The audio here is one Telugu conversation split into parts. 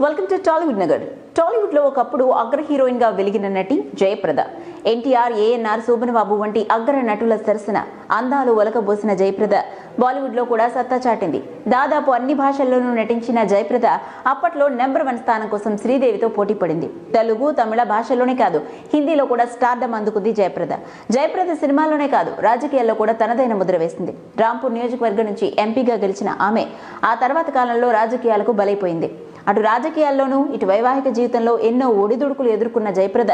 Welcome to Tollywood Nagar. టాలీవుడ్ లో ఒకప్పుడు అగ్ర హీరోయిన్ గా వెలిగిన నటి జయప్రద. ఎన్టీఆర్, ఏఎన్ఆర్, శోభనబాబు వంటి అగ్ర నటుల సరసన అందాలు ఒలకబోసిన జయప్రద బాలీవుడ్ లో కూడా సత్తా చాటింది. దాదాపు అన్ని భాషల్లోనూ నటించిన జయప్రద అప్పట్లో నెంబర్ 1 స్థానం కోసం శ్రీదేవితో పోటీ పడింది. తెలుగు, తమిళ భాషల్లోనే కాదు, హిందీలో కూడా స్టార్డమ్ అందుకుంది జయప్రద సినిమాల్లోనే కాదు, రాజకీయాల్లో కూడా తనదైన ముద్ర వేసింది. రాంపూర్ నియోజకవర్గం నుంచి ఎంపీగా గెలిచిన ఆమె ఆ తర్వాత కాలంలో రాజకీయాలకు బలైపోయింది. అటు రాజకీయాల్లోనూ ఇటు వైవాహిక జీవితంలో ఎన్నో ఒడిదుడుకులు ఎదుర్కొన్న జయప్రద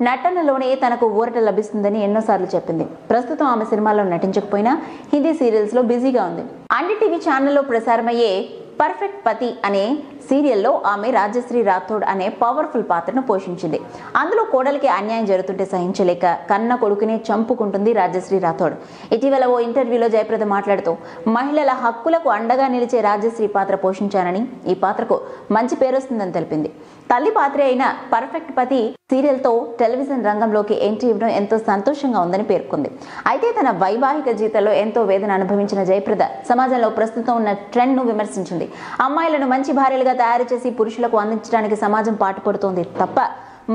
నటనలోనే తనకు ఊరట లభిస్తుందని ఎన్నోసార్లు చెప్పింది. ప్రస్తుతం ఆమె సినిమాల్లో నటించకపోయినా హిందీ సీరియల్స్ లో బిజీగా ఉంది. NDTV ఛానల్లో ప్రసారమయ్యే పర్ఫెక్ట్ పతి అనే సీరియల్లో ఆమె రాజశ్రీ రాథోడ్ అనే పవర్ఫుల్ పాత్రను పోషించింది. అందులో కోడలికి అన్యాయం జరుగుతుంటే సహించలేక కన్న కొడుకుని చంపుకుంటుంది రాజశ్రీ రాథోడ్. ఇటీవల ఓ ఇంటర్వ్యూలో జయప్రద మాట్లాడుతూ మహిళల హక్కులకు అండగా నిలిచే రాజశ్రీ పాత్ర పోషించానని, ఈ పాత్రకు మంచి పేరొస్తుందని తెలిపింది. తల్లి పాత్ర అయిన పర్ఫెక్ట్ పతి సీరియల్తో టెలివిజన్ రంగంలోకి ఎంట్రీ ఇవ్వడం ఎంతో సంతోషంగా ఉందని పేర్కొంది. అయితే తన వైవాహిక జీవితంలో ఎంతో వేదన అనుభవించిన జయప్రద సమాజంలో ప్రస్తుతం ఉన్న ట్రెండ్ ను విమర్శించింది. అమ్మాయిలను మంచి భార్యలుగా తయారు చేసి పురుషులకు అందించడానికి సమాజం పాటుపడుతోంది తప్ప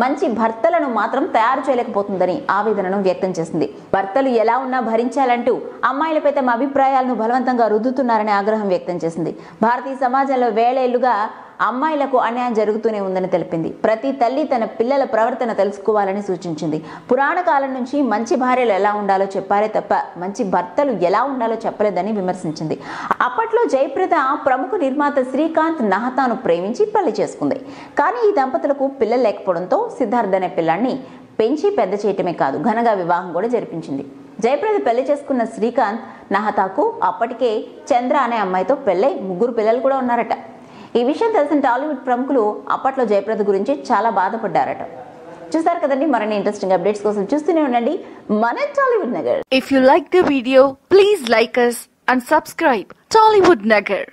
మంచి భర్తలను మాత్రం తయారు చేయలేకపోతుందని ఆవేదనను వ్యక్తం చేసింది. భర్తలు ఎలా ఉన్నా భరించాలంటూ అమ్మాయిలపై తమ అభిప్రాయాలను బలవంతంగా రుద్దుతున్నారని ఆగ్రహం వ్యక్తం చేసింది. భారతీయ సమాజంలో వేళేళ్లుగా అమ్మాయిలకు అన్యాయం జరుగుతూనే ఉందని తెలిపింది. ప్రతి తల్లి తన పిల్లల ప్రవర్తన తెలుసుకోవాలని సూచించింది. పురాణ కాలం నుంచి మంచి భార్యలు ఎలా ఉండాలో చెప్పారే తప్ప మంచి భర్తలు ఎలా ఉండాలో చెప్పలేదని విమర్శించింది. అప్పట్లో జయప్రద ప్రముఖ నిర్మాత శ్రీకాంత్ నహతాను ప్రేమించి పెళ్లి చేసుకుంది. కానీ ఈ దంపతులకు పిల్లలు లేకపోవడంతో సిద్ధార్థ్ అనే పిల్లాన్ని పెంచి పెద్ద చేయటమే కాదు, ఘనంగా వివాహం కూడా జరిపించింది. జయప్రద పెళ్లి చేసుకున్న శ్రీకాంత్ నహతాకు అప్పటికే చంద్ర అనే అమ్మాయితో పెళ్ళై 3 పిల్లలు కూడా ఉన్నారట. ఈ విషయం తెలిసిన టాలీవుడ్ ప్రముఖులు అప్పట్లో జయప్రద గురించి చాలా బాధపడ్డారట. చూసారు కదండి, మరిన్ని ఇంట్రెస్టింగ్ అప్డేట్స్ కోసం చూస్తూనే ఉండండి మన Tollywood Nagar. If you like the video, please like us and subscribe Tollywood Nagar.